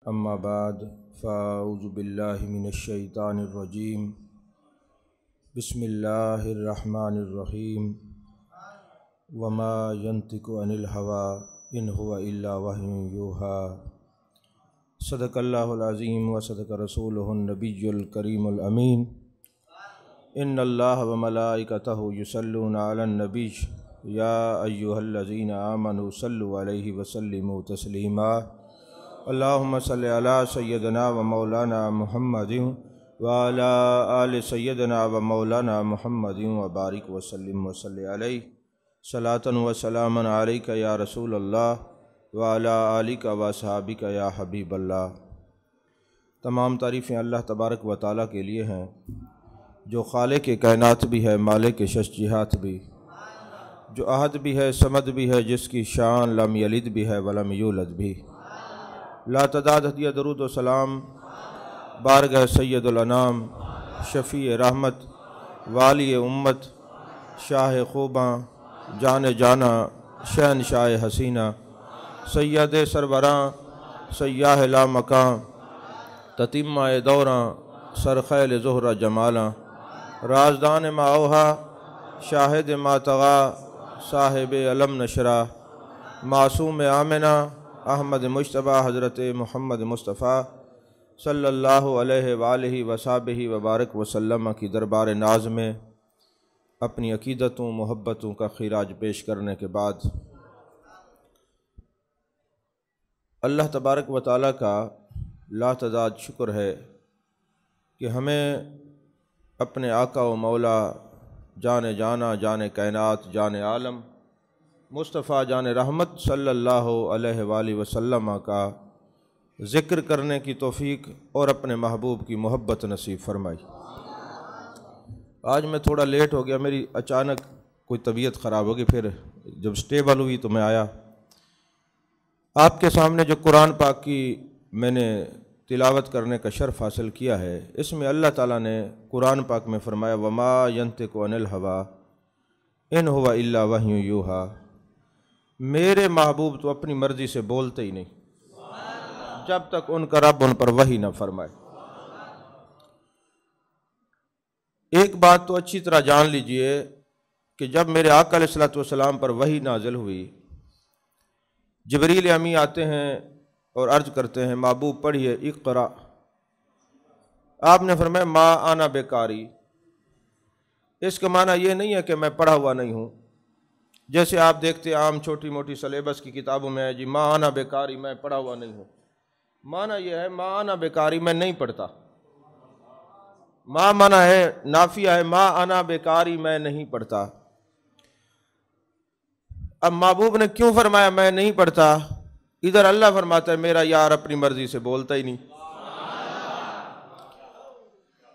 अम्मा बाद फ़ाऊज़ु बिल्लाहि मिनश्शैतानिर्रजीम बिस्मिल्लाहिर्रहमानिर्रहीम वमा यंतिकु अनिल हवा इन हुवा इल्ला वह्युन यूहा सदक़ल्लाहुल अज़ीम व सदक़ रसूलुहुन नबियुल करीमुल अमीन इन्नल्लाह व मलाइकतहु युसल्लूना अलन नबी या अय्युहल्लज़ीना आमनु सल्लु अलैहि व सल्लिमु तस्लीमा अल्लाहुम्मा सल्लि अला सय्यदना व मौलाना मुहम्मदिन व अला आलि सय्यदना व मौलाना मुहम्मदिन व बारिक व सल्लिम व सल्लि अलैहि सलातन व सलामन अलैका या रसूल अल्लाह व अला आलिका व सहाबिका या हबीब अल्लाह। तमाम तारीफ़ें अल्लाह तबारक व तआला के लिए हैं जो खालिक़ कायनात भी है, मालिक शश्जिहात भी, जो अहद भी है, समद भी है, जिसकी शान लम यलिद भी है वलम यूलद भी। ला तदाद हदिया दरूद व सलाम बारगाह सैयदुल अनाम शफ़ी रहमत वाली उम्मत शाह खूबा जान जाना शहनशाह हसीना सैयद सरवरां सयाह ला मकां ततिम्मा दौरां सरखैल ज़ुहरा जमाला राजदान माओहा शाहिद मातगा साहिब अलम नशरा मासूम आमिना अहमद मुश्तबा हज़रत मोहम्मद मुस्तफ़ा सल्लल्लाहु अलैहि वालिहि वसाबिहि वबारक वसल्लम की दरबार नाज में अपनी अक़ीदतों मोहब्बतों का खिराज पेश करने के बाद अल्लाह तबारक व तआला का लातदाद शुक्र है कि हमें अपने आका व मौला जाने जाना जाने कायनात जाने आलम मुस्तफ़ा जान रहमत सल्लल्लाहु अलैहि वसल्लम का ज़िक्र करने की तौफ़ीक और अपने महबूब की मोहब्बत नसीब फरमाई। आज मैं थोड़ा लेट हो गया, मेरी अचानक कोई तबीयत ख़राब हो गई, फिर जब स्टेबल हुई तो मैं आया। आपके सामने जो कुरान पाक की मैंने तिलावत करने का शर्फ़ हासिल किया है, इसमें अल्लाह ताला ने कुरान पाक में फ़रमाया वमा यंतिकु अनिल हवा इन हुवा इल्ला वह्युन यूहा। मेरे महबूब तो अपनी मर्ज़ी से बोलते ही नहीं जब तक उनका रब उन पर वही न फरमाए। एक बात तो अच्छी तरह जान लीजिए कि जब मेरे आका अलैहिस्सलातु वस्सलाम पर वही नाजिल हुई, जिब्रील अमी आते हैं और अर्ज़ करते हैं महबूब पढ़िए इक़रा। आपने फरमाया मा आना बेकारी। इसका माना यह नहीं है कि मैं पढ़ा हुआ नहीं हूँ, जैसे आप देखते आम छोटी मोटी सलेबस की किताबों में है जी मा आना बेकारी, मैं पढ़ा हुआ नहीं हूँ। माना यह है मा आना बेकारी, मैं नहीं पढ़ता। मा माना है नाफिया है, मा आना बेकारी, मैं नहीं पढ़ता। अब महबूब ने क्यों फरमाया मैं नहीं पढ़ता? इधर अल्लाह फरमाता है मेरा यार अपनी मर्जी से बोलता ही नहीं।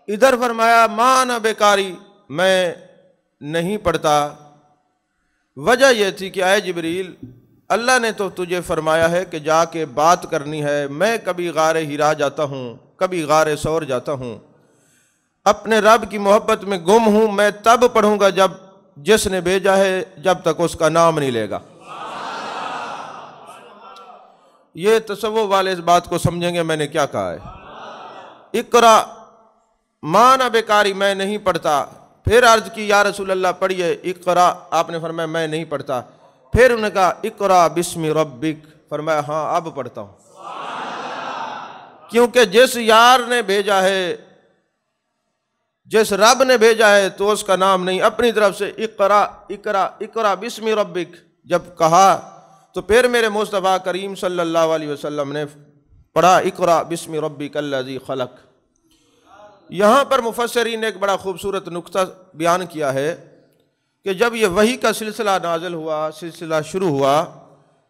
इधर फरमाया मा आना बेकारी, मैं नहीं पढ़ता। वजह यह थी कि आए जिब्रील, अल्लाह ने तो तुझे फरमाया है कि जाके बात करनी है। मैं कभी गारे हिरा जाता हूँ, कभी गारे सौर जाता हूँ, अपने रब की मोहब्बत में गुम हूँ। मैं तब पढ़ूंगा जब जिसने भेजा है, जब तक उसका नाम नहीं लेगा। ये तसव्वुफ वाले इस बात को समझेंगे मैंने क्या कहा है। इक़रा माना बेकारी, मैं नहीं पढ़ता। फिर अर्ज की या रसूल अल्लाह पढ़िए इक़रा। आपने फरमाया मैं नहीं पढ़ता। फिर उन्होंने कहा इक़रा बिस्मि रब्बिक। फरमाया हाँ अब पढ़ता हूँ, क्योंकि जिस यार ने भेजा है, जिस रब ने भेजा है, तो उसका नाम नहीं, अपनी तरफ से इक़रा इक़रा इक़रा बिस्मि रब्बिक जब कहा तो फिर मेरे मुस्तफ़ा करीम सल्लल्लाहु अलैहि वसल्लम ने पढ़ा इक़रा बिस्मि रब्बिक अल्लज़ी खलक़। यहाँ पर मुफस्सिरीन ने एक बड़ा खूबसूरत नुक्ता बयान किया है कि जब ये वही का सिलसिला नाज़िल हुआ, सिलसिला शुरू हुआ,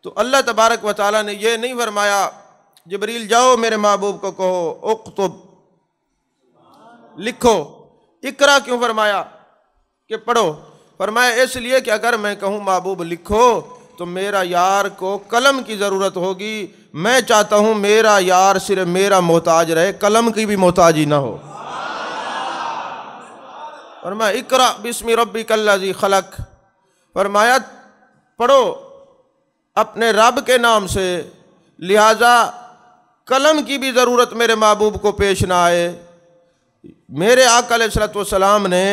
तो अल्लाह तबारक व तआला ने यह नहीं फरमाया जिब्रील जाओ मेरे महबूब को कहो उक्तुब, लिखो। इक़रा क्यों फरमाया कि पढ़ो? फरमाया इसलिए कि अगर मैं कहूँ महबूब लिखो तो मेरा यार को कलम की ज़रूरत होगी। मैं चाहता हूँ मेरा यार सिर्फ मेरा मोहताज रहे, कलम की भी मोहताजी ना हो। फरमाया इक़रा बिस्मि रब्बिक अल्लज़ी खलक़। फरमाया पढ़ो अपने रब के नाम से, लिहाजा कलम की भी ज़रूरत मेरे महबूब को पेश ना आए। मेरे आका अलैहिस्सलातु वस्सलाम ने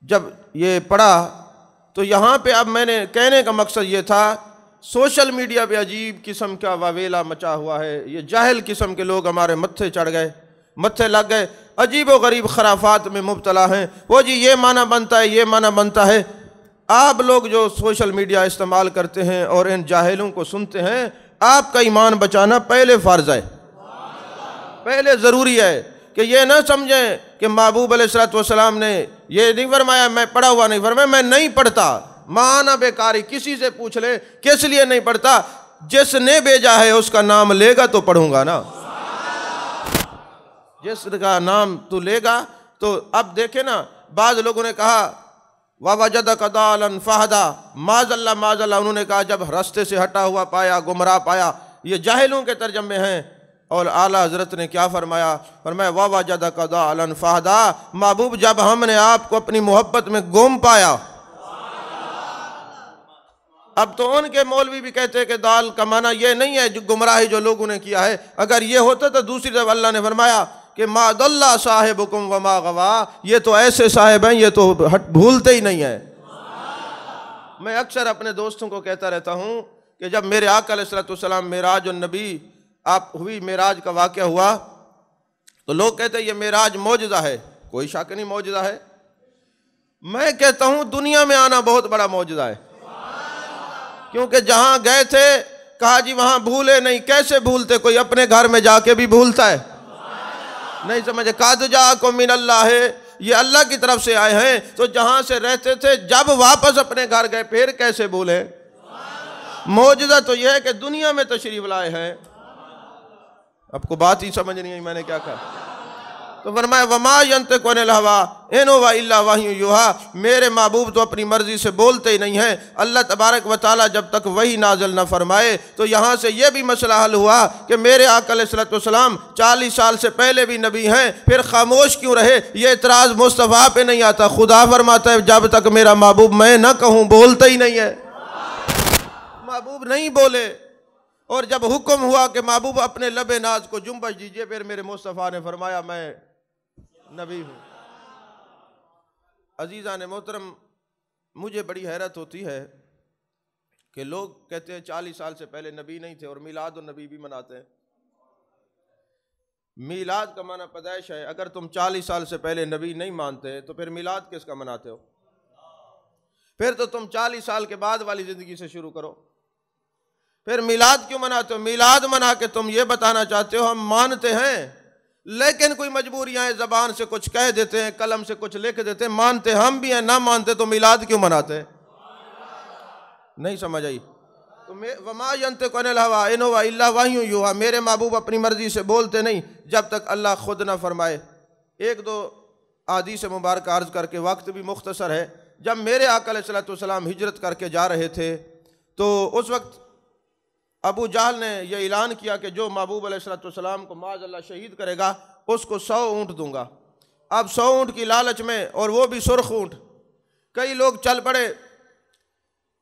जब ये पढ़ा तो यहाँ पे अब मैंने कहने का मकसद ये था, सोशल मीडिया पे अजीब किस्म का वावेला मचा हुआ है, ये जाहिल किस्म के लोग हमारे मत्थे चढ़ गए, मत्थे लग गए, अजीब व गरीब खराफात में मुब्तला हैं। वो जी ये माना बनता है, ये माना बनता है। आप लोग जो सोशल मीडिया इस्तेमाल करते हैं और इन जाहिलों को सुनते हैं, आपका ईमान बचाना पहले फ़र्ज़ है, पहले ज़रूरी है कि ये ना समझें कि महबूब अलैहिस्सलातु वस्सलाम ने ये नहीं फरमाया मैं पढ़ा हुआ नहीं, फरमाया मैं नहीं पढ़ता। माना बेकारी, किसी से पूछ ले किस लिए नहीं पढ़ता, जिसने भेजा है उसका नाम लेगा तो पढ़ूंगा ना, जिसका नाम तू लेगा तो। अब देखे ना, बाज़ लोगों ने कहा ववजदक दालन फहदा, माज़ल्ला माज़ल्ला, उन्होंने कहा जब रास्ते से हटा हुआ पाया, गुमराह पाया। ये जाहिलों के तर्जमे हैं। और आला हज़रत ने क्या फरमाया, फरमाया ववजदक दालन फहदा, महबूब जब हमने आपको अपनी मोहब्बत में गुम पाया। अब तो उनके मौलवी भी कहते हैं कि दाल का माना ये नहीं है जो गुमराही जो लोगों ने किया है। अगर ये होता तो दूसरी तरफ अल्लाह ने फरमाया कि मादल्ला साहिबुकुम वमा गवा, ये तो ऐसे साहिब हैं, ये तो भूलते ही नहीं है। मैं अक्सर अपने दोस्तों को कहता रहता हूँ कि जब मेरे आका अलैहिस्सलातु वस्सलाम मेराज और नबी आप हुई, मेराज का वाक़या हुआ, तो लोग कहते हैं ये मेराज मौजज़ा है। कोई शक नहीं मौजज़ा है। मैं कहता हूँ दुनिया में आना बहुत बड़ा मौजज़ा है, क्योंकि जहाँ गए थे कहा जी वहाँ भूले नहीं। कैसे भूलते, कोई अपने घर में जाके भी भूलता है? नहीं समझे। काद जाकुम मिनल्लाह है, ये अल्लाह की तरफ से आए हैं। तो जहाँ से रहते थे जब वापस अपने घर गए फिर कैसे भूले। मौजज़ा तो यह है कि दुनिया में तशरीफ लाए हैं। आपको बात ही समझ नहीं आई मैंने क्या कहा। तो फरमाया वमा यंतिकु अनिल हवा इन हुवा इल्ला वह्युन युहा, मेरे महबूब तो अपनी मर्जी से बोलते ही नहीं हैं। अल्लाह तबारक व तआला जब तक वही नाज़िल न फरमाए। तो यहाँ से यह भी मसला हल हुआ कि मेरे आका अलैहिस्सलातु वस्सलाम 40 साल से पहले भी नबी हैं, फिर खामोश क्यों रहे। ये इतराज़ मुस्तफ़ा पे नहीं आता। खुदा फरमाता है जब तक मेरा महबूब मैं न कहूँ बोलता ही नहीं है। महबूब नहीं बोले, और जब हुक्म हुआ कि महबूब अपने लबे नाज को जुम्बश दीजिए, फिर मेरे मुस्तफ़ा ने फरमाया मैं नबी हूँ। अजीज़ा ने मोहतरम, मुझे बड़ी हैरत होती है कि लोग कहते हैं 40 साल से पहले नबी नहीं थे और मिलाद और नबी भी मनाते हैं। मिलाद का माना पैदाइश है। अगर तुम 40 साल से पहले नबी नहीं मानते तो फिर मिलाद किसका मनाते हो? फिर तो तुम 40 साल के बाद वाली ज़िंदगी से शुरू करो। फिर मिलाद क्यों मनाते हो? मिलाद मना के तुम ये बताना चाहते हो हम मानते हैं, लेकिन कोई मजबूरियां हैं, ज़बान से कुछ कह देते हैं, कलम से कुछ लिख देते हैं। मानते हम भी हैं, ना मानते तो मिलाद क्यों मनाते हैं? नहीं समझ आई। तो वमा यंतिकु अनिल हवा इन हुवा इल्ला वह्युन युहा, मेरे महबूब अपनी मर्जी से बोलते नहीं जब तक अल्लाह खुद ना फरमाए। एक दो हदीस मुबारक अर्ज करके, वक्त भी मुख्तसर है। जब मेरे आका अलैहिस्सलातु वस्सलाम हिजरत करके जा रहे थे तो उस वक्त अबू जहल ने यह ऐलान किया कि जो महबूब अलैहिस्सलातु वस्सलाम को माज़अल्लाह शहीद करेगा उसको 100 ऊँट दूंगा। अब 100 ऊँट की लालच में, और वो भी सुर्ख ऊँट, कई लोग चल पड़े।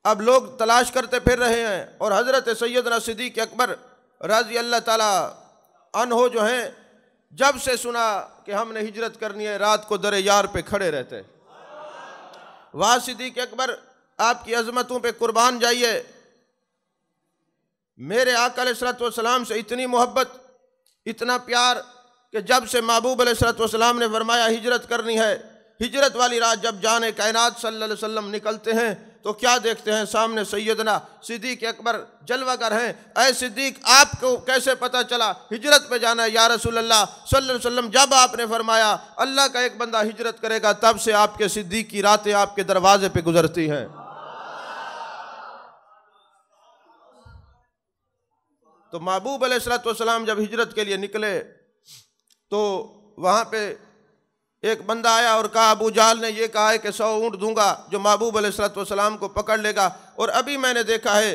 अब लोग तलाश करते फिर रहे हैं, और हज़रत सैयदना सिद्दीक़ अकबर रज़ी अल्लाह ताला अन्हो जो हैं, जब से सुना कि हमने हिजरत करनी है रात को दरे यार पे खड़े रहते। वाह सिद्दीक़ अकबर, आपकी अज़मतों पे कुर्बान जाइए। मेरे आका अलैहिस्सलातु वस्सलाम से इतनी मोहब्बत, इतना प्यार कि जब से महबूब अलैहिस्सलातु वस्सलाम ने फरमाया हिजरत करनी है, हिजरत वाली रात जब जाने कायनात सल्लल्लाहु अलैहि वसल्लम निकलते हैं तो क्या देखते हैं? सामने सैयदना सिद्दीक़ अकबर जलवागर हैं। ऐ सिद्दीक़, आपको कैसे पता चला हिजरत पे जाना है? या रसूलल्लाह सल्लल्लाहु अलैहि वसल्लम, जब आपने फरमाया अल्लाह का एक बंदा हिजरत करेगा तब से आपके सिद्दीक़ की रातें आपके दरवाजे पे गुजरती हैं। तो महबूब अलैहिस्सलातु वस्सलाम जब हिजरत के लिए निकले तो वहाँ पे एक बंदा आया और कहा अबू जहल ने यह कहा है कि 100 ऊँट दूंगा जो महबूब अलैहिस्सलातु वस्सलाम को पकड़ लेगा। और अभी मैंने देखा है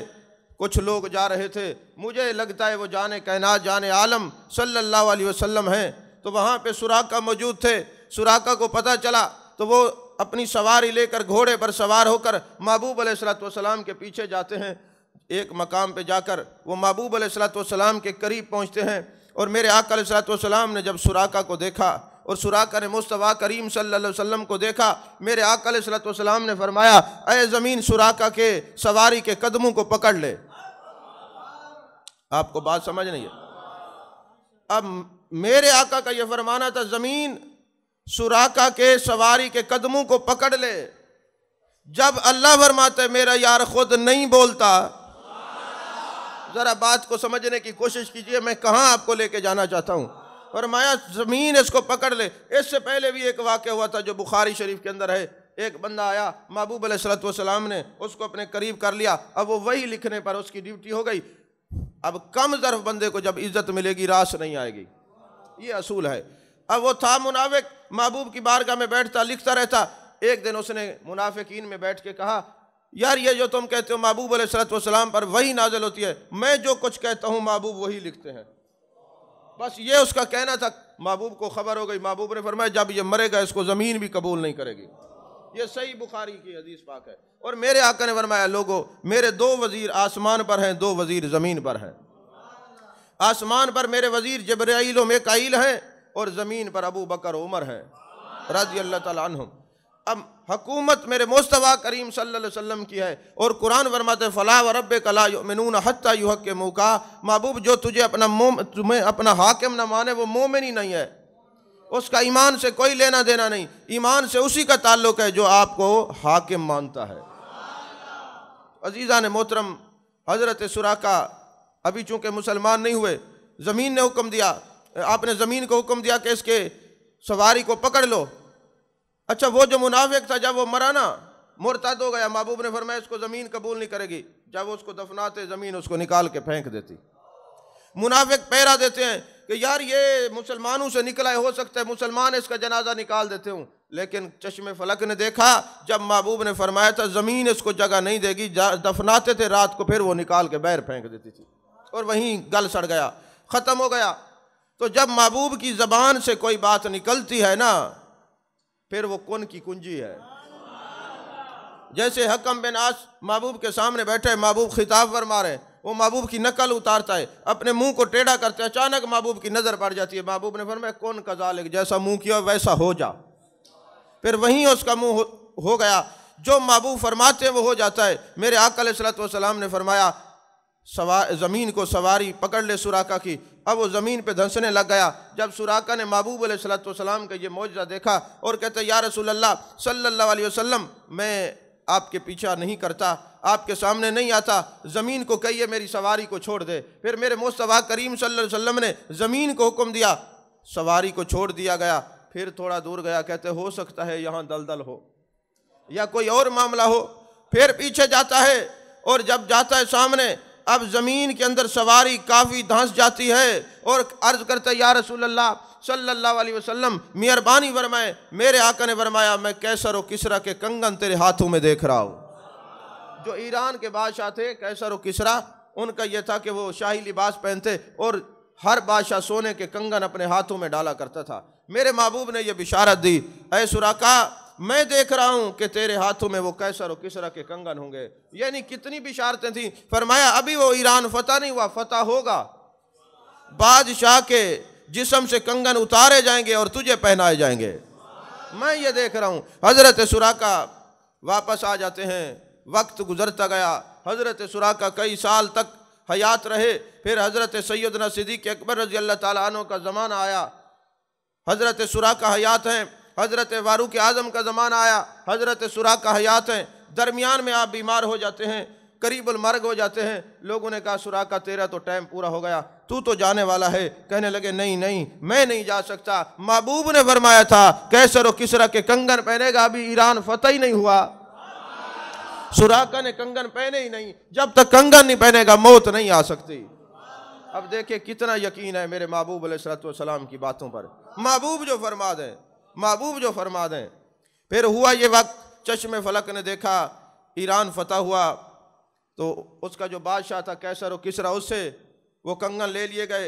कुछ लोग जा रहे थे, मुझे लगता है वो जाने कायनात जाने आलम सल्लल्लाहु अलैहि वसल्लम हैं। तो वहाँ पे सुराका मौजूद थे। सुराका को पता चला तो वो अपनी सवारी लेकर घोड़े पर सवार होकर महबूब अलैहिस्सलातु वस्सलाम के पीछे जाते हैं। एक मकाम पे जाकर वो महबूब अलैहिस्सलाम के करीब पहुँचते हैं और मेरे आका अलैहिस्सलाम ने जब सुराका को देखा और सुराका ने मुस्तफ़ा करीम सल्लल्लाहु अलैहि वसल्लम को देखा, मेरे आका अलैहिस्सलाम ने फरमाया, ऐ ज़मीन सुराका के सवारी के कदमों को पकड़ ले। आपको बात समझ नहीं है? अब मेरे आका का यह फरमाना था, ज़मीन सुराका के सवारी के कदमों को पकड़ ले। जब अल्लाह फरमाता है मेरा यार खुद नहीं बोलता, जरा बात को समझने की कोशिश कीजिए, मैं कहाँ आपको लेके जाना चाहता हूँ। फरमाया ज़मीन इसको पकड़ ले। इससे पहले भी एक वाक़या हुआ था जो बुखारी शरीफ के अंदर है। एक बंदा आया, महबूब अलैहिस्सलाम ने उसको अपने करीब कर लिया। अब वो वही लिखने पर उसकी ड्यूटी हो गई। अब कम ज़र्फ बंदे को जब इज़्ज़त मिलेगी रास नहीं आएगी, ये असूल है। अब वो था मुनाफिक, महबूब की बारगाह में बैठता लिखता रहता। एक दिन उसने मुनाफिकीन में बैठ के कहा, यार ये जो तुम कहते हो महबूब अलैहिस्सलाम पर वही नाज़िल होती है, मैं जो कुछ कहता हूँ महबूब वही लिखते हैं। बस ये उसका कहना था। महबूब को खबर हो गई। महबूब ने फरमाया, जब ये मरेगा इसको ज़मीन भी कबूल नहीं करेगी। ये सही बुखारी की हदीस पाक है। और मेरे आका ने फरमाया, लोगों मेरे 2 वज़ीर आसमान पर हैं, 2 वज़ीर ज़मीन पर हैं। आसमान पर मेरे वज़ीर जिब्राईल व मीकाईल हैं और ज़मीन पर अबू बकर उमर हैं रज़ियल्लाहु तआला अन्हुम। अब हुकूमत मेरे मुस्तफ़ा करीम सल्लल्लाहु अलैहि वसल्लम की है और कुरान फरमाते फला व रब्बिका ला युमिनून हत्ता युहक्किमूका। महबूब जो तुम्हें अपना हाकिम न माने वो मोमिन ही नहीं है, उसका ईमान से कोई लेना देना नहीं। ईमान से उसी का ताल्लुक है जो आपको हाकिम मानता है। अजीज़ा ने मोहतरम, हज़रत सुराका अभी चूँकि मुसलमान नहीं हुए, ज़मीन ने हुक्म दिया, आपने ज़मीन को हुक्म दिया कि इसके सवारी को पकड़ लो। अच्छा, वो जो मुनाफिक था जब वो मरा ना, मुर्तद हो गया, महबूब ने फरमाया इसको ज़मीन कबूल नहीं करेगी। जब वो उसको दफनाते ज़मीन उसको निकाल के फेंक देती। मुनाफिक पहरा देते हैं कि यार ये मुसलमानों से निकला है, हो सकता है मुसलमान इसका जनाजा निकाल देते हूँ। लेकिन चश्मे फलक ने देखा, जब महबूब ने फरमाया था ज़मीन इसको जगह नहीं देगी, दफनाते थे रात को, फिर वो निकाल के बाहर फेंक देती थी और वहीं गल सड़ गया, ख़त्म हो गया। तो जब महबूब की ज़बान से कोई बात निकलती है ना, फिर वो कुन की कुंजी है। जैसे हकम बिन आस महबूब के सामने बैठे, महबूब खिताब फरमा रहे, वो महबूब की नकल उतारता है, अपने मुंह को टेढ़ा करते, अचानक महबूब की नज़र पड़ जाती है। महबूब ने फरमाया कौन कज़ालिक, जैसा मुंह किया वैसा हो जा। फिर वहीं उसका मुंह हो गया, जो महबूब फरमाते हैं वो हो जाता है। मेरे आका अलैहिस्सलातु वस्सलाम ने फरमाया ज़मीन को सवारी पकड़ ले सुराका की। अब वो ज़मीन पे धंसने लग गया। जब सुराका ने महबूब अलैहिस्सलातु वस्सलाम का ये मौजज़ा देखा और कहते या रसूल अल्लाह सल्लल्लाहु अलैहि वसल्लम, मैं आपके पीछा नहीं करता, आपके सामने नहीं आता, ज़मीन को कहिए मेरी सवारी को छोड़ दे। फिर मेरे मुस्तफ़ा करीम सल्लल्लाहु अलैहि वसल्लम ने ज़मीन को हुक्म दिया, सवारी को छोड़ दिया गया। फिर थोड़ा दूर गया, कहते हो सकता है यहाँ दलदल हो या कोई और मामला हो। फिर पीछे जाता है और जब जाता है सामने, अब ज़मीन के अंदर सवारी काफ़ी धंस जाती है और अर्ज़ करता है या रसूल अल्लाह सल्लल्लाहु अलैहि वसल्लम मेहरबानी फरमाए। मेरे आका ने फरमाया मैं कैसर और किसरा के कंगन तेरे हाथों में देख रहा हूँ। जो ईरान के बादशाह थे कैसर और किसरा, उनका यह था कि वो शाही लिबास पहनते और हर बादशाह सोने के कंगन अपने हाथों में डाला करता था। मेरे महबूब ने यह बिशारत दी, ऐ सुराका मैं देख रहा हूँ कि तेरे हाथों में वो कैसर और किसरा के कंगन होंगे। यानी कितनी बिशारतें थी। फरमाया अभी वो ईरान फतह नहीं हुआ, फतह होगा, बादशाह के जिस्म से कंगन उतारे जाएंगे और तुझे पहनाए जाएंगे। मैं ये देख रहा हूँ। हज़रत सुराका वापस आ जाते हैं। वक्त गुजरता गया, हज़रत सुराका कई साल तक हयात रहे। फिर हज़रत सैयदना सिद्दीक़ अकबर रज़ी अल्लाह ताला अन्हु का ज़माना आया, हज़रत सुराका हयात हैं। हज़रत फारूक आज़म का ज़माना आया, हज़रत सुराका हयात हैं। दरमियान में आप बीमार हो जाते हैं, करीबुल मर्ग हो जाते हैं। लोगों ने कहा सुराका तेरा तो टाइम पूरा हो गया, तू तो जाने वाला है। कहने लगे नहीं नहीं मैं नहीं जा सकता। महबूब ने फरमाया था कैसर और किसरा के कंगन पहनेगा, अभी ईरान फतह ही नहीं हुआ। सुराका ने कंगन पहने ही नहीं। जब तक कंगन नहीं पहनेगा मौत नहीं आ सकती। अब देखिए कितना यकीन है मेरे महबूब अलैहिस्सलातु वस्सलाम की बातों पर। महबूब जो फरमा दें, महबूब जो फरमा दें। फिर हुआ ये वक्त, चश्मे फलक ने देखा ईरान फतह हुआ, तो उसका जो बादशाह था कैसर और किसरा, उससे वो कंगन ले लिए गए।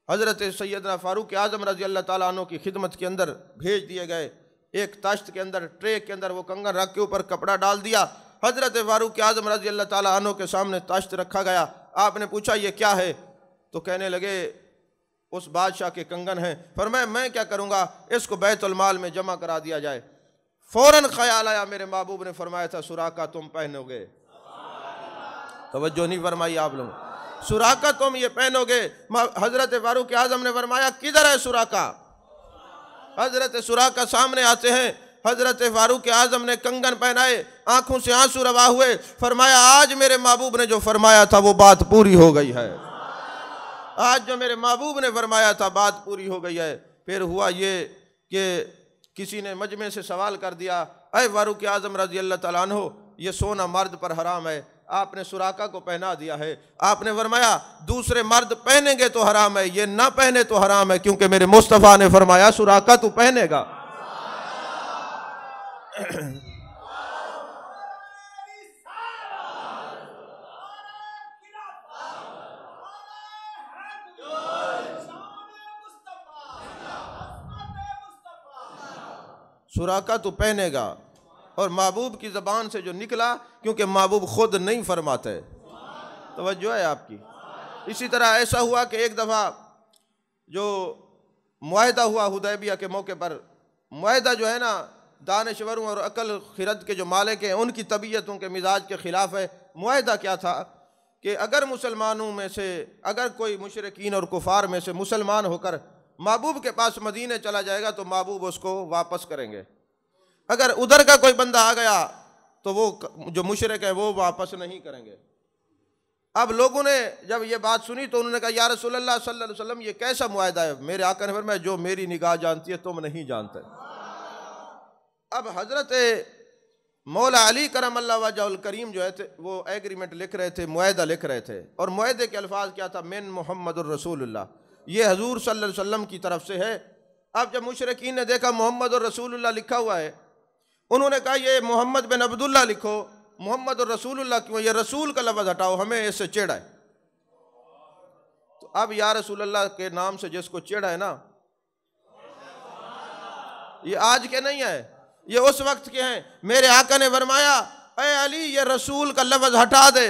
हज़रत सैयदना फारूक आज़म रज़ी अल्लाह ताला अन्हु की खिदमत के अंदर भेज दिए गए। एक तश्त के अंदर, ट्रे के अंदर वो कंगन रख के ऊपर कपड़ा डाल दिया। हज़रत फ़ारूक आज़म रज़ी अल्लाह ताला अन्हु के सामने ताश्त रखा गया। आपने पूछा ये क्या है? तो कहने लगे उस बादशाह के कंगन हैं। फरमाया मैं क्या करूँगा, इसको बैतुल माल में जमा करा दिया जाए। फ़ौरन ख्याल आया, मेरे महबूब ने फरमाया था सुराका तुम पहनोगे। तवज्जो नहीं फरमाई आप लोग, सुराका तुम ये पहनोगे। हज़रत फ़ारूक आज़म ने फरमाया किधर है सुराका? हज़रत सुराका सामने आते हैं। हज़रत फ़ारूक आज़म ने कंगन पहनाए, आंखों से आंसू रवा हुए। फरमाया आज मेरे महबूब ने जो फरमाया था वो बात पूरी हो गई है। आज जो मेरे महबूब ने फरमाया था बात पूरी हो गई है। फिर हुआ ये कि किसी ने मजमे से सवाल कर दिया, अय फ़ारूक आज़म रज़ी अल्लाह तआला अन्हु, ये सोना मर्द पर हराम है, आपने सुराका को पहना दिया है। आपने फरमाया दूसरे मर्द पहनेंगे तो हराम है, ये ना पहने तो हराम है, क्योंकि मेरे मुस्तफ़ा ने फरमाया सुराका तू पहनेगा। सुराका तू पहनेगा। और महबूब की ज़बान से जो निकला, क्योंकि महबूब खुद नहीं फरमाते, तवज्जो है आपकी। इसी तरह ऐसा हुआ कि एक दफ़ा जो मुआहदा हुआ हुदैबिया के मौके पर, मुआहदा जो है ना दानिशवरों और अकल खिरद के जो मालिक हैं उनकी तबीयतों के मिजाज के ख़िलाफ़ है। मुआहदा क्या था कि अगर मुसलमानों में से अगर कोई मुशरिकीन और कुफार में से मुसलमान होकर महबूब के पास मदीने चला जाएगा तो महबूब उसको वापस करेंगे। अगर उधर का कोई बंदा आ गया तो वो जो मुशरिक है वो वापस नहीं करेंगे। अब लोगों ने जब ये बात सुनी तो उन्होंने कहा या रसूलल्लाह सल्लल्लाहु अलैहि वसल्लम ये कैसा मुआहदा है? मेरे आका ने फरमाया जो मेरी निगाह जानती है तुम नहीं जानते। अब हज़रत मौला अली करमल्लाहु वजहुल करीम जो है थे वो एग्रीमेंट लिख रहे थे, मुआहदा लिख रहे थे। और मुआहदे के अल्फाज क्या था? मिन मुहम्मदुर रसूलुल्लाह, ये हजूर सल्लल्लाहु अलैहि वसल्लम की तरफ से है। अब जब मुशरिकीन ने देखा मुहम्मदुर रसूलुल्लाह लिखा हुआ है, उन्होंने कहा ये मोहम्मद बिन अब्दुल्लाह लिखो, मुहम्मदुर रसूलुल्लाह क्यों? ये रसूल का लफ्ज़ हटाओ, हमें इससे चिढ़ा है। तो अब या रसूलल्लाह के नाम से जिसको चिढ़ा है ना, ये आज के नहीं है, ये उस वक्त के हैं। मेरे आका ने फरमाया अय अली ये रसूल का लफ्ज़ हटा दे।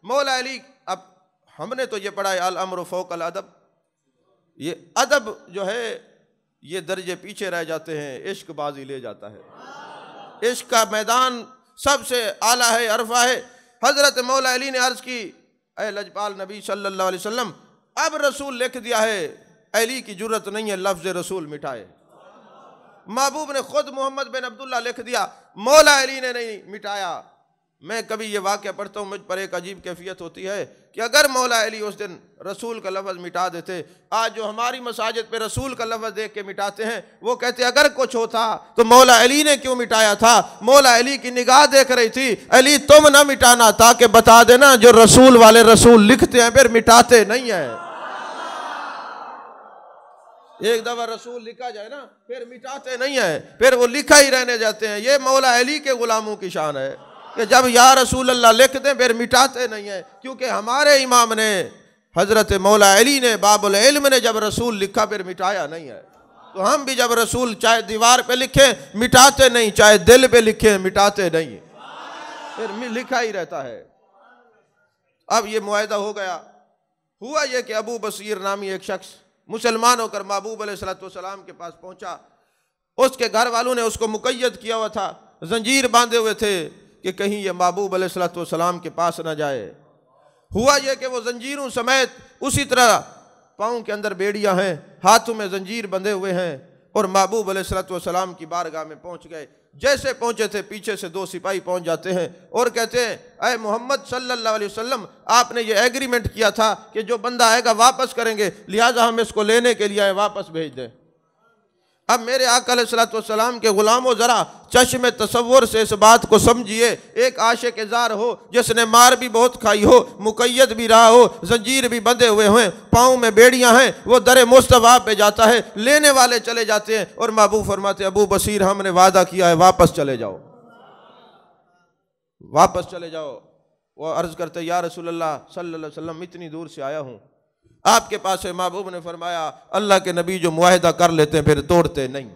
मौला अली, अब हमने तो ये पढ़ा है अल अम्रु फ़ौक़ल अदब, ये अदब जो है ये दर्जे पीछे रह जाते हैं, इश्क बाजी ले जाता है। इश्क का मैदान सबसे आला है, अरफा है। हज़रत मौला अली ने अर्ज़ की अय लजपाल नबी सल्लल्लाहु अलैहि वसल्लम, अब रसूल लिख दिया है, अली की जुर्रत नहीं है लफ्ज़ रसूल मिटाए। महबूब ने खुद मोहम्मद बिन अब्दुल्ला लिख दिया, मौला अली ने नहीं मिटाया। मैं कभी ये वाक़या पढ़ता हूँ, मुझ पर एक अजीब कैफियत होती है कि अगर मौला अली उस दिन रसूल का लफ्ज़ मिटा देते, आज जो हमारी मसाजिद पे रसूल का लफ्ज़ देख के मिटाते हैं, वो कहते अगर कुछ होता तो मौला अली ने क्यों मिटाया था? मौला अली की निगाह देख रही थी, अली तुम ना मिटाना, ताकि बता देना जो रसूल वाले रसूल लिखते हैं फिर मिटाते नहीं है। एक दफ़ा रसूल लिखा जाए ना फिर मिटाते नहीं है, फिर वो लिखा ही रहने जाते हैं। ये मौला अली के गुलामों की शान है कि जब या रसूल अल्लाह लिख दें फिर मिटाते नहीं है। क्योंकि हमारे इमाम ने हज़रत मौला अली ने बाबुल इल्म ने जब रसूल लिखा फिर मिटाया नहीं है। तो हम भी जब रसूल चाहे दीवार पे लिखें मिटाते नहीं, चाहे दिल पे लिखें मिटाते नहीं, फिर लिखा ही रहता है। अब ये मुआहदा हो गया। हुआ ये कि अबू बसीर नामी एक शख्स मुसलमान होकर महबूब अलैहिस्सलाम के पास पहुंचा। उसके घर वालों ने उसको मुक़य्यद किया हुआ था, जंजीर बांधे हुए थे कि कहीं ये महबूब अलैहिस्सलाम के पास न जाए। हुआ यह कि वो जंजीरों समेत उसी तरह पाँव के अंदर बेड़ियां हैं, हाथों में जंजीर बंधे हुए हैं, और महबूब अलैहिस्सलाम की बारगाह में पहुंच गए। जैसे पहुंचे थे पीछे से दो सिपाही पहुंच जाते हैं और कहते हैं अय मोहम्मद सल्लल्लाहु अलैहि वसल्लम, आपने ये एग्रीमेंट किया था कि जो बंदा आएगा वापस करेंगे, लिहाजा हम इसको लेने के लिए आए, वापस भेज दें। अब मेरे आका अलैहिस्सलाम के गुलामों ज़रा चश्मे तसव्वुर से इस बात को समझिए। एक आशिक ज़ार हो जिसने मार भी बहुत खाई हो, मुक़य्यद भी रहा हो, जंजीर भी बंधे हुए हैं, पाँव में बेड़ियां हैं, वो दर मुस्तफ़ा पे जाता है, लेने वाले चले जाते हैं और महबूब फरमाते अबू बसीर हमने वादा किया है वापस चले जाओ, वापस चले जाओ। वो अर्ज़ करते या रसूलल्लाह सल्लल्लाहु अलैहि वसल्लम इतनी दूर से आया हूँ आपके पास है। महबूब ने फरमाया अल्लाह के नबी जो मुआहिदा कर लेते हैं फिर तोड़ते नहीं,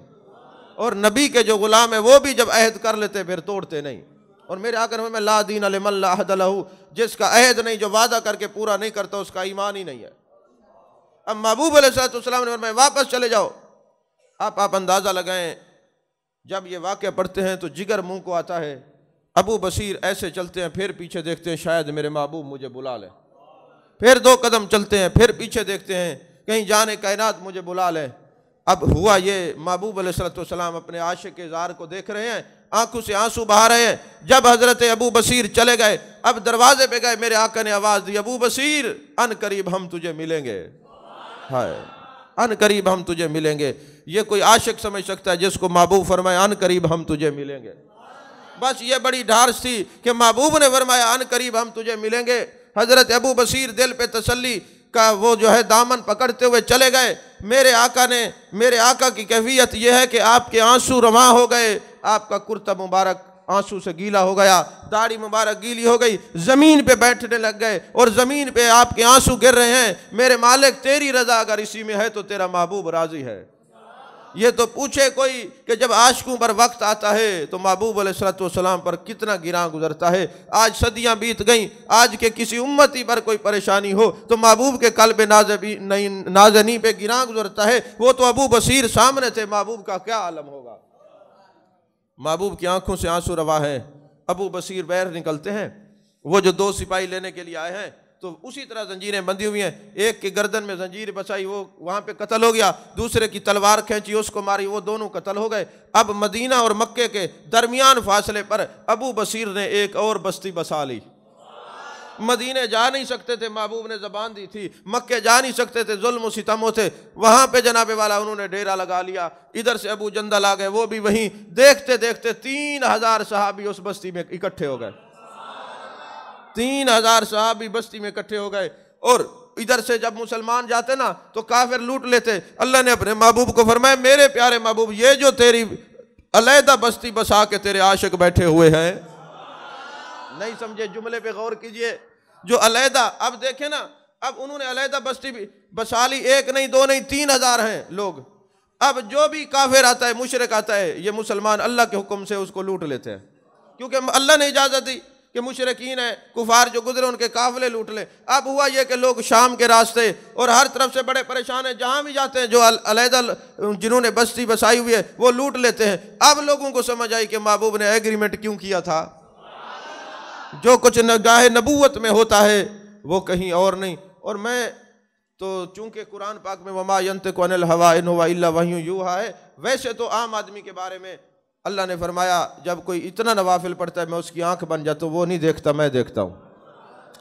और नबी के जो गुलाम है वो भी जब अहद कर लेते हैं फिर तोड़ते नहीं। और मेरे आका ने फरमाया ला दीन लिमन ला अहद लहू, जिसका अहद नहीं, जो वादा करके पूरा नहीं करता, उसका ईमान ही नहीं है। अब महबूब अलैहिस्सलाम ने फरमाया वापस चले जाओ। आप अंदाज़ा लगाएं, जब ये वाक़या पढ़ते हैं तो जिगर मुंह को आता है। अबू बसीर ऐसे चलते हैं, फिर पीछे देखते हैं शायद मेरे महबूब मुझे बुला लें। फिर 2 कदम चलते हैं, फिर पीछे देखते हैं कहीं जाने कायनात मुझे बुला लें। अब हुआ ये, महबूब अलैहिस्सलाम अपने आशिक के ज़ार को देख रहे हैं, आंखों से आंसू बहा रहे हैं। जब हज़रत अबू बसीर चले गए, अब दरवाजे पे गए, मेरे आका ने आवाज़ दी, अबू बसीर अन करीब हम तुझे मिलेंगे। हाय, अन करीब हम तुझे मिलेंगे। ये कोई आशिक समझ सकता है जिसको महबूब फरमाए अन करीब हम तुझे मिलेंगे। बस ये बड़ी ढार्स थी कि महबूब ने फरमाया अन करीब हम तुझे मिलेंगे। हज़रत अबू बसीर दिल पे तसल्ली का वो जो है दामन पकड़ते हुए चले गए। मेरे आका की कैफियत यह है कि आपके आंसू रवां हो गए, आपका कुर्ता मुबारक आंसू से गीला हो गया, दाढ़ी मुबारक गीली हो गई, ज़मीन पे बैठने लग गए और ज़मीन पे आपके आंसू गिर रहे हैं। मेरे मालिक तेरी रज़ा अगर इसी में है तो तेरा महबूब राज़ी है। ये तो पूछे कोई कि जब आशिकों पर वक्त आता है तो महबूब अलैहिस्सलाम पर कितना गिरां गुजरता है। आज सदियां बीत गईं, आज के किसी उम्मती पर कोई परेशानी हो तो महबूब के कल्ब नाज़नी पे गिरां गुजरता है। वो तो अबू बसीर सामने थे, महबूब का क्या आलम होगा। महबूब की आंखों से आंसू रवा है। अबू बसीर बाहर निकलते हैं, वो जो 2 सिपाही लेने के लिए आए हैं तो उसी तरह जंजीरें बंधी हुई हैं। एक की गर्दन में जंजीर बचाई, वो वहाँ पे कत्ल हो गया। दूसरे की तलवार खींची, उसको मारी, वो दोनों कत्ल हो गए। अब मदीना और मक्के के दरमियान फासले पर अबू बसीर ने एक और बस्ती बसा ली। मदीने जा नहीं सकते थे, महबूब ने ज़बान दी थी, मक्के जा नहीं सकते थे, जुल्म और सितम थे। वहाँ पे जनाबे वाला उन्होंने डेरा लगा लिया। इधर से अबू जंदल आ गए, वो भी वहीं। देखते देखते 3000 सहाबी उस बस्ती में इकट्ठे हो गए। 3000 सहाबी बस्ती में इकट्ठे हो गए। और इधर से जब मुसलमान जाते ना तो काफिर लूट लेते। अल्लाह ने अपने महबूब को फरमाया, मेरे प्यारे महबूब, ये जो तेरी अलैदा बस्ती बसा के तेरे आशिक बैठे हुए हैं, नहीं समझे, जुमले पे गौर कीजिए। जो अलैदा, अब देखे ना, अब उन्होंने अलैदा बस्ती भी बसा ली। 1 नहीं 2 नहीं 3000 हैं लोग। अब जो भी काफिर आता है, मुशरिक आता है, ये मुसलमान अल्लाह के हुक्म से उसको लूट लेते हैं, क्योंकि अल्लाह ने इजाजत दी कि मुशरिकीन है, कुफार जो गुजरे उनके काफिले लूट ले। अब हुआ ये कि लोग शाम के रास्ते और हर तरफ से बड़े परेशान हैं, जहाँ भी जाते हैं जो अलैदा जिन्होंने बस्ती बसाई हुई है वो लूट लेते हैं। अब लोगों को समझ आई कि महबूब ने एग्रीमेंट क्यों किया था। जो कुछ निगाह नबूवत में होता है वो कहीं और नहीं। और मैं तो चूंकि कुरान पाक में वमा यंतिकु अनिल हवा इन हुवा इल्ला वह्युन यूहा है, वैसे तो आम आदमी के बारे में अल्लाह ने फरमाया जब कोई इतना नवाफिल पढ़ता है, मैं उसकी आंख बन जाता हूँ, वो नहीं देखता, मैं देखता हूँ।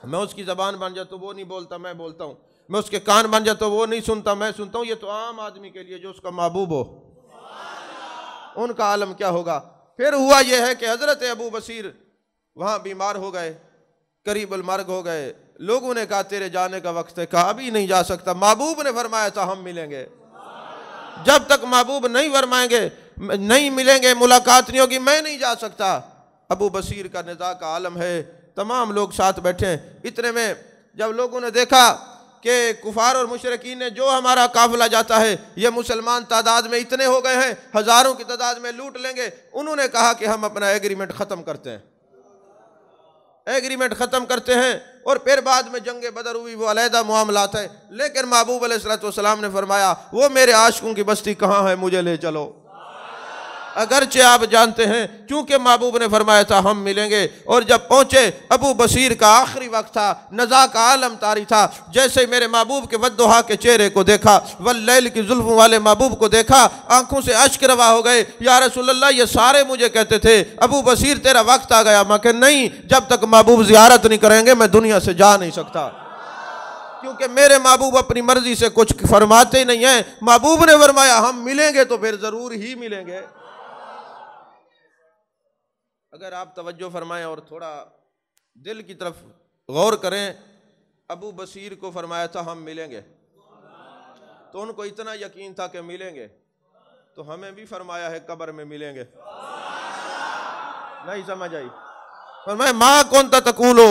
मैं उसकी ज़बान बन जाता हूँ, वो नहीं बोलता, मैं बोलता हूँ। मैं उसके कान बन जाता हूँ, वो नहीं सुनता, मैं सुनता हूँ। ये तो आम आदमी के लिए जो उसका महबूब हो, उनका आलम क्या होगा। फिर हुआ यह है कि हज़रत अबू बसीर वहाँ बीमार हो गए, करीबुल मर्ग हो गए। लोगों ने कहा तेरे जाने का वक्त है, कहा अभी नहीं जा सकता। महबूब ने फरमाया था हम मिलेंगे। जब तक महबूब नहीं फरमाएंगे, नहीं मिलेंगे, मुलाकात नहीं होगी, मैं नहीं जा सकता। अबू बसीर का निज़ा का आलम है, तमाम लोग साथ बैठे हैं। इतने में जब लोगों ने देखा कि कुफार और मुशरिकीन ने जो हमारा काफिला जाता है, ये मुसलमान तादाद में इतने हो गए हैं, हज़ारों की तादाद में लूट लेंगे, उन्होंने कहा कि हम अपना एग्रीमेंट ख़त्म करते हैं। एग्रीमेंट ख़त्म करते हैं और फिर बाद में जंग बदर हुई, वो अलहदा मामलात है। लेकिन महबूब अलैहिस्सलाम ने फरमाया वो मेरे आशिकों की बस्ती कहाँ है, मुझे ले चलो। अगरचे आप जानते हैं क्योंकि महबूब ने फरमाया था हम मिलेंगे। और जब पहुंचे, अबू बसीर का आखिरी वक्त था, नज़ा का आलम तारी था। जैसे मेरे महबूब के वद्दुहा के चेहरे को देखा, वल्लैल की जुल्फ़ों वाले महबूब को देखा, आंखों से अश्क रवा हो गए। या रसूलल्लाह, ये सारे मुझे कहते थे अबू बसीर तेरा वक्त आ गया। मैं कहा नहीं, जब तक महबूब ज़ियारत नहीं करेंगे मैं दुनिया से जा नहीं सकता, क्योंकि मेरे महबूब अपनी मर्जी से कुछ फरमाते ही नहीं है। महबूब ने फरमाया हम मिलेंगे तो फिर ज़रूर ही मिलेंगे। अगर आप तवज्जो फरमाएं और थोड़ा दिल की तरफ गौर करें, अबू बसीर को फरमाया था हम मिलेंगे, तो उनको इतना यकीन था कि मिलेंगे, तो हमें भी फरमाया है कब्र में मिलेंगे। नहीं समझ आई? फरमाया मा कुंत तक़ूलु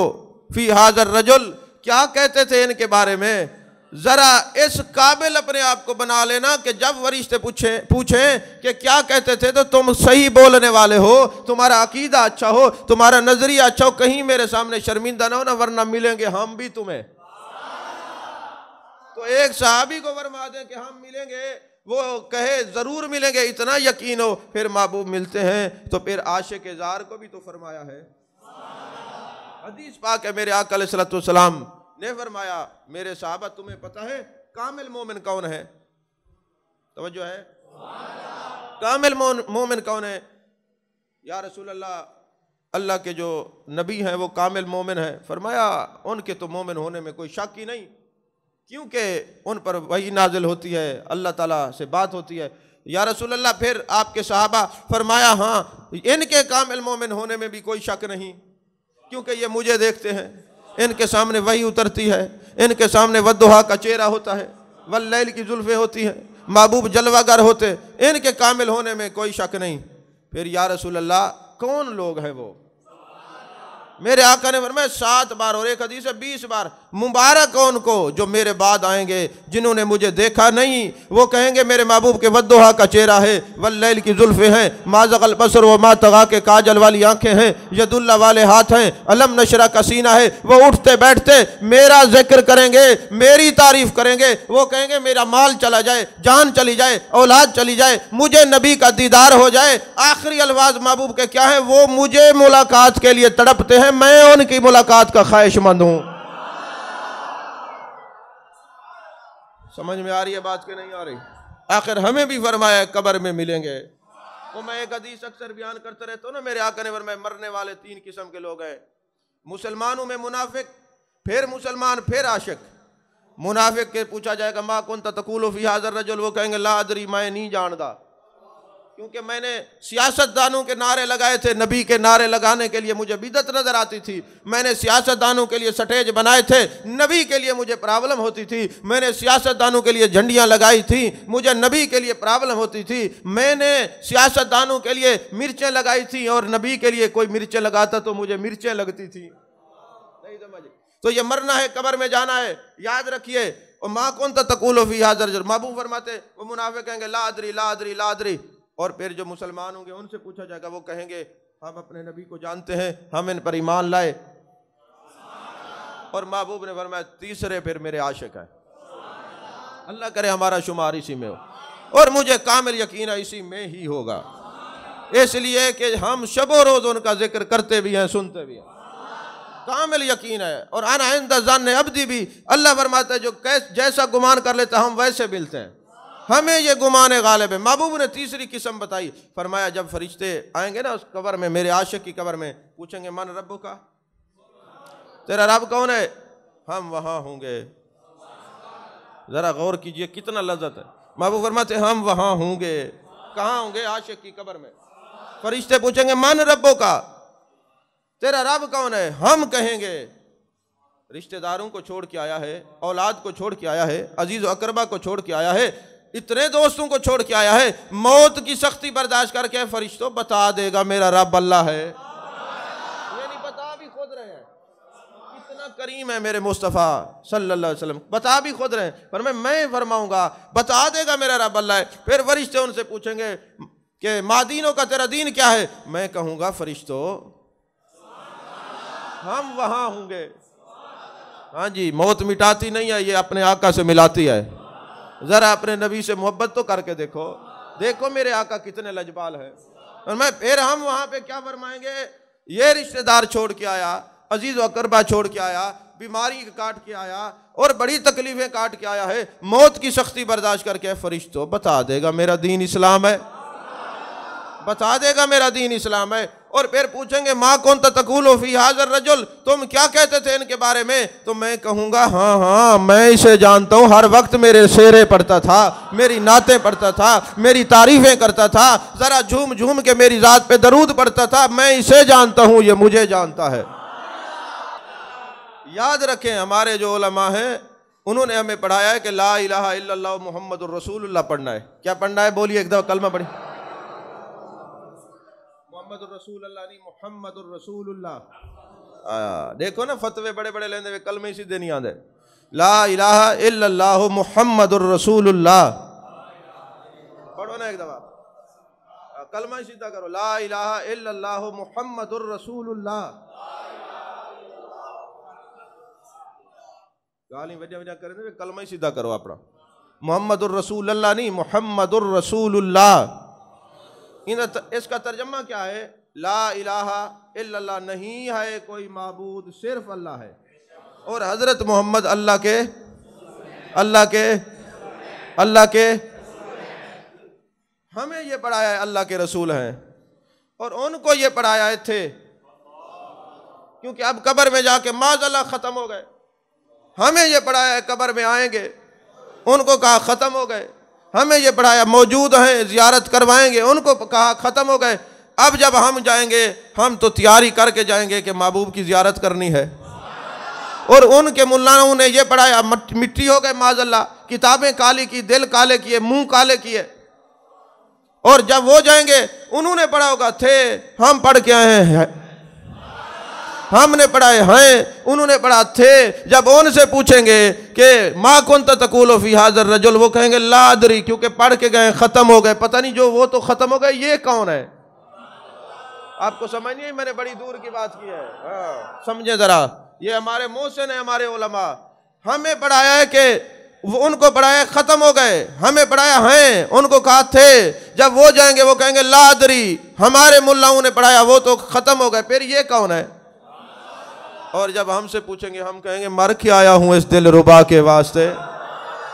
फी हाज़र रजुल, क्या कहते थे इनके बारे में जरा इस काबिल अपने आप को बना लेना कि जब फरिश्ते पूछें कि क्या कहते थे तो तुम सही बोलने वाले हो, तुम्हारा अकीदा अच्छा हो, तुम्हारा नजरिया अच्छा हो, कहीं मेरे सामने शर्मिंदा ना हो ना, वरना मिलेंगे हम भी तुम्हें। तो एक सहाबी को फरमा दें कि हम मिलेंगे, वो कहे जरूर मिलेंगे, इतना यकीन हो, फिर महबूब मिलते हैं। तो फिर आशिक़ ज़ार को भी तो फरमाया है, हदीस पाक है, मेरे आका अलैहिस्सलातु वस्सलाम ने फरमाया, मेरे साहबा तुम्हें पता है कामिल मोमिन कौन है? तवज्जो है, कामिल मोमिन कौन है? या रसूल अल्लाह, अल्लाह के जो नबी हैं वो कामिल मोमिन है। फरमाया उनके तो मोमिन होने में कोई शक ही नहीं, क्योंकि उन पर वही नाजिल होती है, अल्लाह ताला से बात होती है। या रसूल अल्लाह, फिर आपके सहाबा? फरमाया हाँ, इनके कामिल मोमिन होने में भी कोई शक नहीं, क्योंकि ये मुझे देखते हैं, इनके सामने वही उतरती है, इनके सामने वद्दुहा का चेहरा होता है, वल्लैल की जुल्फे होती हैं, महबूब जलवागर होते, इनके कामिल होने में कोई शक नहीं। फिर या रसूल अल्लाह कौन लोग हैं वो? मेरे आका ने फरमाया 7 बार, और एक हदीस है 20 बार, मुबारक उनको जो मेरे बाद आएंगे, जिन्होंने मुझे देखा नहीं, वो कहेंगे मेरे महबूब के वद्दुहा का चेहरा है, वल्लैल की जुल्फे हैं, मा ज़ग़ल बसर व मा तग़ा के काजल वाली आंखें हैं, यदुल्ला वाले हाथ हैं, अलम नशरा का सीना है। वो उठते बैठते मेरा जिक्र करेंगे, मेरी तारीफ करेंगे, वो कहेंगे मेरा माल चला जाए, जान चली जाए, औलाद चली जाए, मुझे नबी का दीदार हो जाए। आखिरी अल्फाज महबूब के क्या है? वो मुझे मुलाकात के लिए तड़पते हैं, मैं उनकी मुलाकात का ख्वाहिशमंद हूं। समझ में आ रही है बात कि नहीं आ रही? आखिर हमें भी फरमाया कब्र में मिलेंगे। वो मैं एक हदीस अक्सर बयान करता रहता हूं ना, मेरे आका ने फरमाया मरने वाले 3 किस्म के लोग हैं, मुसलमानों में मुनाफिक, फिर मुसलमान, फिर आशिक। मुनाफिक के पूछा जाएगा मा कुन्त तक़ूलु फ़ी हाज़ा रजुल, वो कहेंगे ला अदरी, मैं नहीं जानता, क्योंकि मैंने सियासतदानों के नारे लगाए थे, नबी के नारे लगाने के लिए मुझे बिदअत नजर आती थी, मैंने सियासतदानों के लिए स्टेज बनाए थे, नबी के लिए मुझे प्रॉब्लम होती थी, मैंने सियासतदानों के लिए झंडियां लगाई थी, मुझे नबी के लिए प्रॉब्लम होती थी, मैंने सियासतदानों के लिए मिर्चें लगाई थी, और नबी के लिए कोई मिर्चें लगाता तो मुझे मिर्चें लगती थी। नहीं समझे? तो ये मरना है, कब्र में जाना है, याद रखिए। और माँ कौन तक़ूलु फ़ी हाज़ा रजुल, महबूब फरमाते, वो मुनाफिक कहेंगे ला अदरी ला अदरी ला अदरी। और फिर जो मुसलमान होंगे उनसे पूछा जाएगा, वो कहेंगे हम अपने नबी को जानते हैं, हम इन पर ईमान लाए। और महबूब ने फरमाया तीसरे फिर मेरे आशिक हैं। अल्लाह करे हमारा शुमार इसी में हो, और मुझे कामिल यकीन है इसी में ही होगा, इसलिए कि हम शबो रोज उनका जिक्र करते भी हैं, सुनते भी हैं, कामिल यकीन है। और अना इंदा ज़न्न अब्दी भी, अल्लाह फरमाता है जो जैसा गुमान कर लेता हम वैसे मिलते हैं, हमें ये गुमान गालिब है। महबूब ने तीसरी किस्म बताई, फरमाया जब फरिश्ते आएंगे ना उस कब्र में, मेरे आशिक की कब्र में, पूछेंगे मन रब्बु का, तेरा रब कौन है? हम वहां होंगे। जरा गौर कीजिए कितना लज्जत है। महबूब फरमाते हम वहां होंगे। कहाँ होंगे? आशिक की कब्र में। फरिश्ते पूछेंगे मन रब्बु का, तेरा रब कौन है? हम कहेंगे रिश्तेदारों को छोड़ के आया है, औलाद को छोड़ के आया है, अजीज अकरबा को छोड़ के आया है, इतने दोस्तों को छोड़ के आया है, मौत की सख्ती बर्दाश्त करके फरिश्तों बता देगा मेरा रब अल्लाह है। ये नहीं बता भी खुद रहे हैं, इतना करीम है मेरे मुस्तफ़ा सल्लल्लाहु अलैहि वसल्लम, बता भी खुद रहे हैं, पर मैं फरमाऊंगा बता देगा मेरा रब अल्लाह है। फिर फरिश्ते उनसे पूछेंगे कि मादीनों का तेरा दीन क्या है? मैं कहूंगा फरिश्तों हम वहां होंगे। हाँ जी, मौत मिटाती नहीं है, ये अपने आका से मिलाती है। जरा अपने नबी से मोहब्बत तो करके देखो, देखो मेरे आका कितने लजपाल है। और मैं फिर हम वहां पे क्या फरमाएंगे? ये रिश्तेदार छोड़ के आया, अजीज अकरबा छोड़ के आया, बीमारी काट के आया, और बड़ी तकलीफें काट के आया है, मौत की सख्ती बर्दाश्त करके फरिश्तों बता देगा मेरा दीन इस्लाम है, बता देगा मेरा दीन इस्लाम है। और फिर पूछेंगे माँ कौन तक़ूलु फ़ी हाज़ा रजुल, तुम क्या कहते थे इनके बारे में? तो मैं कहूँगा हाँ हाँ मैं इसे जानता हूँ, हर वक्त मेरे शेरे पढ़ता था, मेरी नातें पढ़ता था, मेरी तारीफ़ें करता था, ज़रा झूम झूम के मेरी ज़ात पे दरूद पढ़ता था, मैं इसे जानता हूँ, ये मुझे जानता है। याद रखें हमारे जो उलमा हैं उन्होंने हमें पढ़ाया है कि ला इलाहा इल्लल्लाह मुहम्मदुर रसूलुल्लाह पढ़ना है। क्या पढ़ना है? बोलिए एक दफ़ा कलमा पढ़ी, मुहम्मदुर रसूलुल्लाह नहीं मुहम्मदुर रसूलुल्लाह। देखो ना फतवे बड़े बड़े लेंदे हुए कलमे सीधे नहीं आते। ला इलाहा इल्लल्लाहु मुहम्मदुर रसूलुल्लाह। पढ़ो ना एक दफा, कलमा सीधा करो, ला इलाहा इल्लल्लाहु मुहम्मदुर रसूलुल्लाह। गाली वजह वजह करें, कलमा सीधा करो अपना, मुहम्मदुर रसूलुल्लाह नहीं, मुहम्मदुर रसूलुल्लाह। इसका तर्जमा क्या है? ला इलाहा इल्लल्लाह, नहीं है कोई माबूद सिर्फ अल्लाह है, और हजरत मोहम्मद अल्लाह के हमें ये पढ़ाया है अल्लाह के रसूल हैं, और उनको ये पढ़ाया थे, क्योंकि अब कब्र में जाके माज़अल्लाह खत्म हो गए। हमें ये पढ़ाया है कब्र में आएंगे, उनको कहा खत्म हो गए। हमें ये पढ़ाया मौजूद हैं, जियारत करवाएंगे, उनको कहा खत्म हो गए। अब जब हम जाएंगे, हम तो तैयारी करके जाएंगे कि महबूब की जियारत करनी है। और उनके मुल्लाओं ने ये पढ़ाया, मिट्टी हो गए माज़अल्लाह, किताबें काली की, दिल काले किए, मुंह काले किए। और जब वो जाएंगे, उन्होंने पढ़ा होगा थे, हम पढ़ के आए हैं, हमने पढ़ाए हैं, उन्होंने पढ़ा थे। जब उनसे पूछेंगे कि मा कुन्त तक़ूलु फ़ी हाज़ा रजुल, वो कहेंगे ला अदरी, क्योंकि पढ़ के गए, खत्म हो गए, पता नहीं जो वो तो खत्म हो गए, ये कौन है? आपको समझ नहीं, मैंने बड़ी दूर की बात की है। हाँ, समझे जरा, ये हमारे मोहसिन है, हमारे उलमा। हमें पढ़ाया है कि उनको पढ़ाया खत्म हो गए, हमें पढ़ाया है, उनको कहा थे। जब वो जाएंगे, वो कहेंगे ला अदरी, हमारे मुल्लाओं ने पढ़ाया, वो तो खत्म हो गए, फिर ये कौन है? और जब हमसे पूछेंगे, हम कहेंगे मर के आया हूं इस दिल रुबा के वास्ते।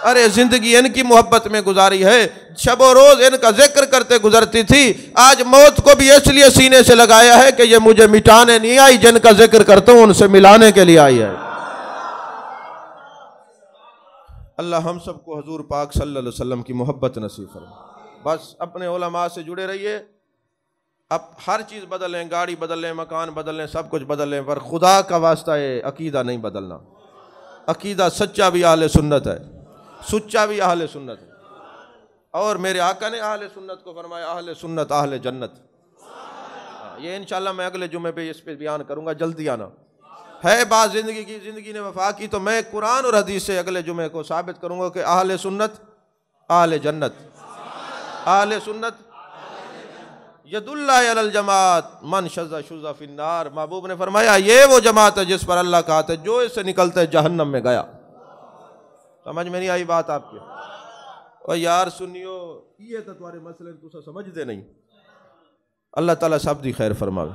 अरे जिंदगी इनकी मोहब्बत में गुजारी है, शबो रोज इनका जिक्र करते गुजरती थी। आज मौत को भी इसलिए सीने से लगाया है कि ये मुझे मिटाने नहीं आई, जिनका जिक्र करता हूं उनसे मिलाने के लिए आई है। अल्लाह हम सबको हजूर पाक सल्लल्लाहु अलैहि वसल्लम की मोहब्बत नसीब फरमाए। बस अपने उलमा से जुड़े रहिए। अब हर चीज़ बदल लें, गाड़ी बदल लें, मकान बदल लें, सब कुछ बदल लें, पर खुदा का वास्ता है अकीदा नहीं बदलना। अकीदा सच्चा भी अहले सुन्नत है, सुच्चा भी अहले सुन्नत है। और मेरे आका ने अहले सुन्नत को फरमाया अहले सुन्नत अहले जन्नत। ये इंशाल्लाह मैं अगले जुमे पे इस पे बयान करूँगा, जल्दी आना है। बात ज़िंदगी की, ज़िंदगी ने वफा की, तो मैं कुरान और हदीस से अगले जुमे को साबित करूँगा कि अहले सुन्नत अहले जन्नत, अहले सुन्नत यदुल्ला अलल जमात मन शज़्ज़ा शुज़्ज़ा फिन्नार। महबूब ने फरमाया ये वो जमात है जिस पर अल्लाह का हाथ है, जो इससे निकलता है जहन्नम में गया। समझ में नहीं आई बात आपके? और यार सुनियो, ये तो तुम्हारे मसले तुसा समझते नहीं। अल्लाह ताला सब दी खैर फरमावे।